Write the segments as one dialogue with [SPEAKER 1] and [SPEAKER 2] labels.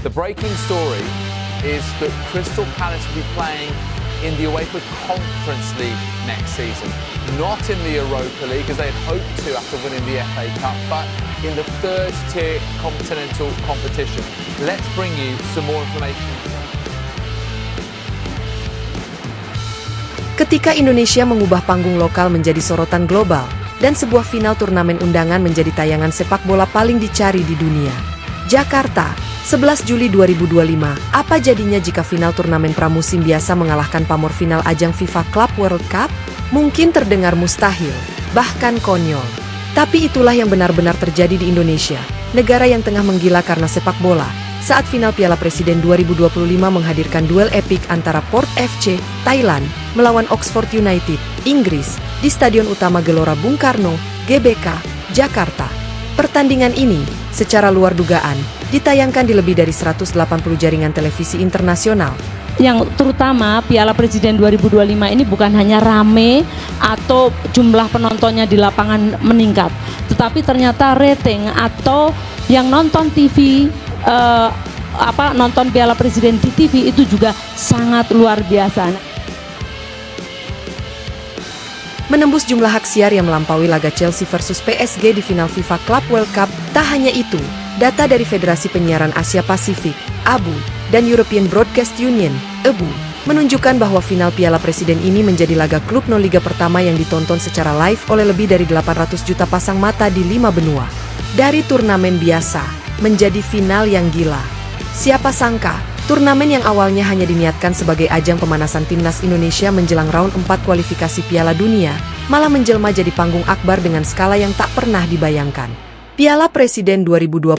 [SPEAKER 1] The breaking story is that Crystal Palace will be playing in the UEFA Conference League next season. Not in the Europa League, as they had hoped to after winning the FA Cup, but in the third-tier continental competition. Let's bring you some more information.
[SPEAKER 2] Ketika Indonesia mengubah panggung lokal menjadi sorotan global, dan sebuah final turnamen undangan menjadi tayangan sepak bola paling dicari di dunia. Jakarta, 11 Juli 2025, apa jadinya jika final turnamen pramusim biasa mengalahkan pamor final ajang FIFA Club World Cup? Mungkin terdengar mustahil, bahkan konyol. Tapi itulah yang benar-benar terjadi di Indonesia, negara yang tengah menggila karena sepak bola, saat final Piala Presiden 2025 menghadirkan duel epik antara Port FC, Thailand, melawan Oxford United, Inggris, di Stadion Utama Gelora Bung Karno, GBK, Jakarta. Pertandingan ini, secara luar dugaan, ditayangkan di lebih dari 180 jaringan televisi internasional.
[SPEAKER 3] Yang terutama Piala Presiden 2025 ini bukan hanya rame atau jumlah penontonnya di lapangan meningkat, tetapi ternyata rating atau yang nonton TV nonton Piala Presiden di TV itu juga sangat luar biasa.
[SPEAKER 2] Menembus jumlah hak siar yang melampaui laga Chelsea versus PSG di final FIFA Club World Cup. Tak hanya itu, data dari Federasi Penyiaran Asia Pasifik, ABU, dan European Broadcast Union, EBU, menunjukkan bahwa final Piala Presiden ini menjadi laga klub non-liga pertama yang ditonton secara live oleh lebih dari 800 juta pasang mata di 5 benua. Dari turnamen biasa, menjadi final yang gila. Siapa sangka, turnamen yang awalnya hanya diniatkan sebagai ajang pemanasan timnas Indonesia menjelang round 4 kualifikasi Piala Dunia, malah menjelma jadi panggung akbar dengan skala yang tak pernah dibayangkan. Piala Presiden 2025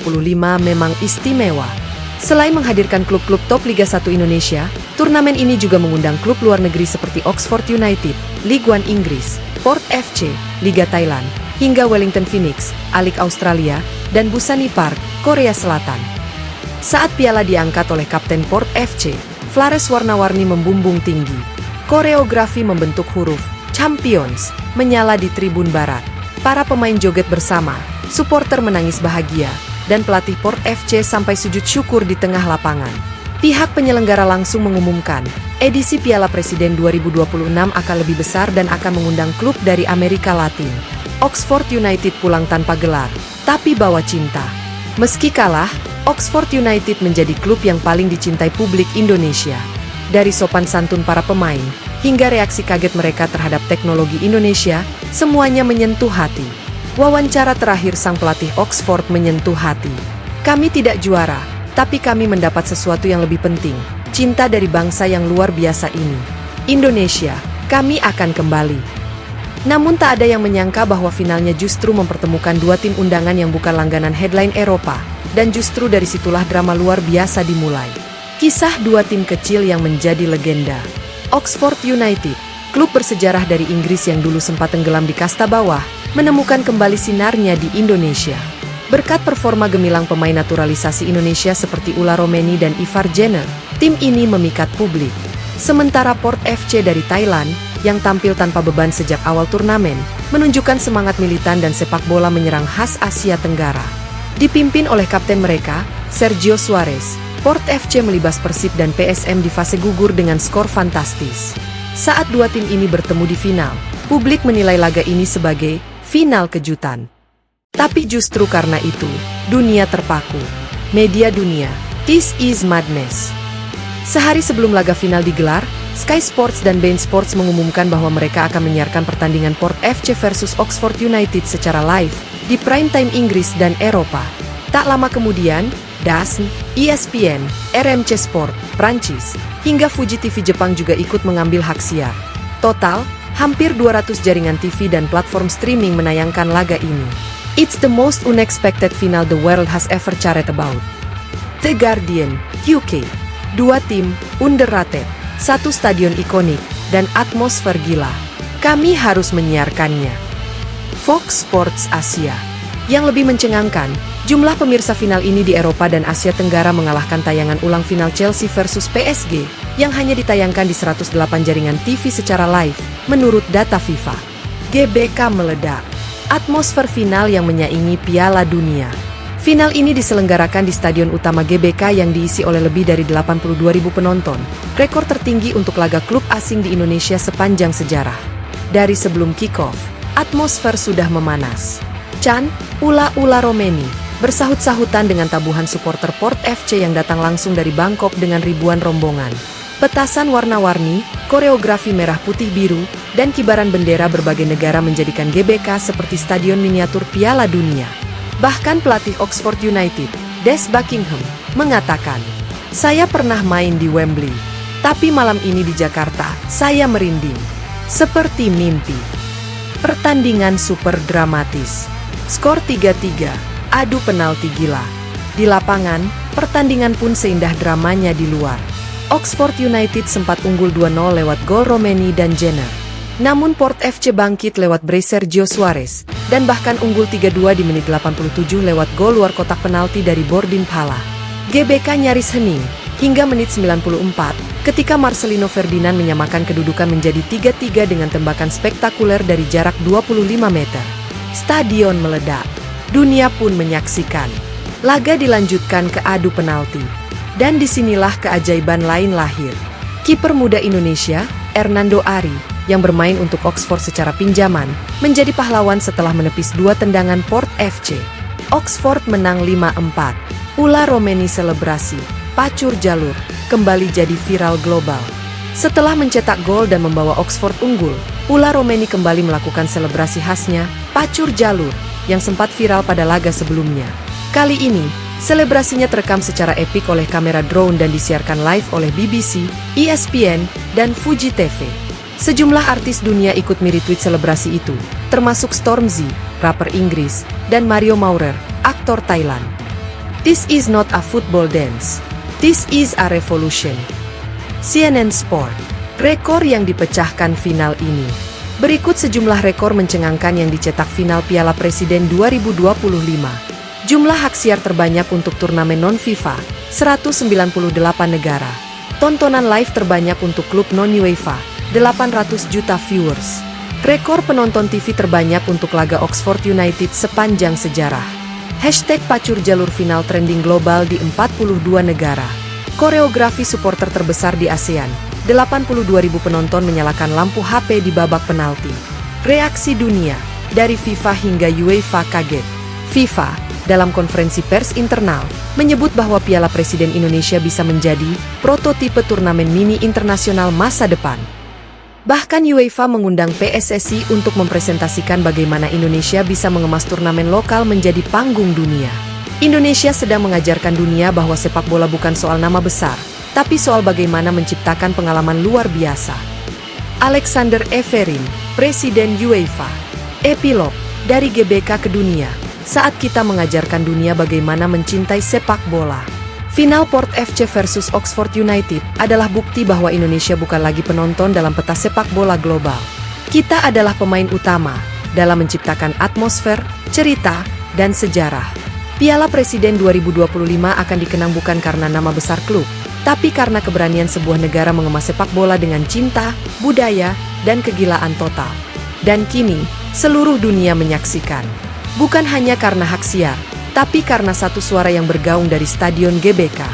[SPEAKER 2] memang istimewa. Selain menghadirkan klub-klub top Liga 1 Indonesia, turnamen ini juga mengundang klub luar negeri seperti Oxford United, Ligue 1 Inggris, Port FC, Liga Thailand, hingga Wellington Phoenix, A-League Australia, dan Busani Park, Korea Selatan. Saat piala diangkat oleh Kapten Port FC, flares warna-warni membumbung tinggi. Koreografi membentuk huruf Champions menyala di tribun barat. Para pemain joget bersama, supporter menangis bahagia, dan pelatih Port FC sampai sujud syukur di tengah lapangan. Pihak penyelenggara langsung mengumumkan, edisi Piala Presiden 2026 akan lebih besar dan akan mengundang klub dari Amerika Latin. Oxford United pulang tanpa gelar, tapi bawa cinta. Meski kalah, Oxford United menjadi klub yang paling dicintai publik Indonesia. Dari sopan santun para pemain, hingga reaksi kaget mereka terhadap teknologi Indonesia, semuanya menyentuh hati. Wawancara terakhir sang pelatih Oxford menyentuh hati. Kami tidak juara, tapi kami mendapat sesuatu yang lebih penting, cinta dari bangsa yang luar biasa ini. Indonesia, kami akan kembali. Namun tak ada yang menyangka bahwa finalnya justru mempertemukan dua tim undangan yang bukan langganan headline Eropa, dan justru dari situlah drama luar biasa dimulai. Kisah dua tim kecil yang menjadi legenda. Oxford United, klub bersejarah dari Inggris yang dulu sempat tenggelam di kasta bawah, menemukan kembali sinarnya di Indonesia. Berkat performa gemilang pemain naturalisasi Indonesia seperti Ula Romeni dan Ivar Jenner, tim ini memikat publik. Sementara Port FC dari Thailand, yang tampil tanpa beban sejak awal turnamen, menunjukkan semangat militan dan sepak bola menyerang khas Asia Tenggara. Dipimpin oleh kapten mereka, Sergio Suarez, Port FC melibas Persib dan PSM di fase gugur dengan skor fantastis. Saat dua tim ini bertemu di final, publik menilai laga ini sebagai final kejutan. Tapi justru karena itu, dunia terpaku. Media dunia, this is madness. Sehari sebelum laga final digelar, Sky Sports dan beIN Sports mengumumkan bahwa mereka akan menyiarkan pertandingan Port FC versus Oxford United secara live di prime time Inggris dan Eropa. Tak lama kemudian, DAZN, ESPN, RMC Sport, Prancis, hingga Fuji TV Jepang juga ikut mengambil hak siar. Total, hampir 200 jaringan TV dan platform streaming menayangkan laga ini. It's the most unexpected final the world has ever cared about. The Guardian, UK. Dua tim, underrated, satu stadion ikonik, dan atmosfer gila. Kami harus menyiarkannya. Fox Sports Asia. Yang lebih mencengangkan, jumlah pemirsa final ini di Eropa dan Asia Tenggara mengalahkan tayangan ulang final Chelsea versus PSG, yang hanya ditayangkan di 108 jaringan TV secara live, menurut data FIFA. GBK meledak. Atmosfer final yang menyaingi Piala Dunia. Final ini diselenggarakan di stadion utama GBK yang diisi oleh lebih dari 82.000 penonton, rekor tertinggi untuk laga klub asing di Indonesia sepanjang sejarah. Dari sebelum kick-off, atmosfer sudah memanas. Can, ula-ula Romeni, bersahut-sahutan dengan tabuhan supporter Port FC yang datang langsung dari Bangkok dengan ribuan rombongan. Petasan warna-warni, koreografi merah putih biru, dan kibaran bendera berbagai negara menjadikan GBK seperti stadion miniatur Piala Dunia. Bahkan pelatih Oxford United, Des Buckingham, mengatakan, "Saya pernah main di Wembley, tapi malam ini di Jakarta, saya merinding. Seperti mimpi." Pertandingan super dramatis. Skor 3-3, adu penalti gila. Di lapangan, pertandingan pun seindah dramanya di luar. Oxford United sempat unggul 2-0 lewat gol Romeni dan Jenner. Namun Port FC bangkit lewat brace Sergio Suarez, dan bahkan unggul 3-2 di menit 87 lewat gol luar kotak penalti dari Bourdin Pala. GBK nyaris hening, hingga menit 94, ketika Marcelino Ferdinand menyamakan kedudukan menjadi 3-3 dengan tembakan spektakuler dari jarak 25 meter. Stadion meledak, dunia pun menyaksikan. Laga dilanjutkan ke adu penalti. Dan disinilah keajaiban lain lahir. Kiper muda Indonesia, Hernando Ari, yang bermain untuk Oxford secara pinjaman, menjadi pahlawan setelah menepis 2 tendangan Port FC. Oxford menang 5-4. Ula Romeni selebrasi, pacur jalur, kembali jadi viral global. Setelah mencetak gol dan membawa Oxford unggul, Ula Romeni kembali melakukan selebrasi khasnya, pacur jalur, yang sempat viral pada laga sebelumnya. Kali ini, selebrasinya terekam secara epik oleh kamera drone dan disiarkan live oleh BBC, ESPN, dan Fuji TV. Sejumlah artis dunia ikut meretweet selebrasi itu, termasuk Stormzy, rapper Inggris, dan Mario Maurer, aktor Thailand. "This is not a football dance. This is a revolution." CNN Sport. Rekor yang dipecahkan final ini. Berikut sejumlah rekor mencengangkan yang dicetak final Piala Presiden 2025. Jumlah hak siar terbanyak untuk turnamen non-FIFA, 198 negara. Tontonan live terbanyak untuk klub non-UEFA, 800 juta viewers. Rekor penonton TV terbanyak untuk laga Oxford United sepanjang sejarah. Hashtag pacur jalur final trending global di 42 negara. Koreografi supporter terbesar di ASEAN, 82.000 penonton menyalakan lampu HP di babak penalti. Reaksi dunia, dari FIFA hingga UEFA kaget. FIFA, dalam konferensi pers internal, menyebut bahwa Piala Presiden Indonesia bisa menjadi prototipe turnamen mini internasional masa depan. Bahkan UEFA mengundang PSSI untuk mempresentasikan bagaimana Indonesia bisa mengemas turnamen lokal menjadi panggung dunia. Indonesia sedang mengajarkan dunia bahwa sepak bola bukan soal nama besar, tapi soal bagaimana menciptakan pengalaman luar biasa. Alexander Everin, Presiden UEFA. Epilog, dari GBK ke dunia. Saat kita mengajarkan dunia bagaimana mencintai sepak bola. Final Port FC versus Oxford United adalah bukti bahwa Indonesia bukan lagi penonton dalam peta sepak bola global. Kita adalah pemain utama dalam menciptakan atmosfer, cerita, dan sejarah. Piala Presiden 2025 akan dikenang bukan karena nama besar klub, tapi karena keberanian sebuah negara mengemas sepak bola dengan cinta, budaya, dan kegilaan total. Dan kini, seluruh dunia menyaksikan. Bukan hanya karena hak siar, tapi karena satu suara yang bergaung dari Stadion GBK.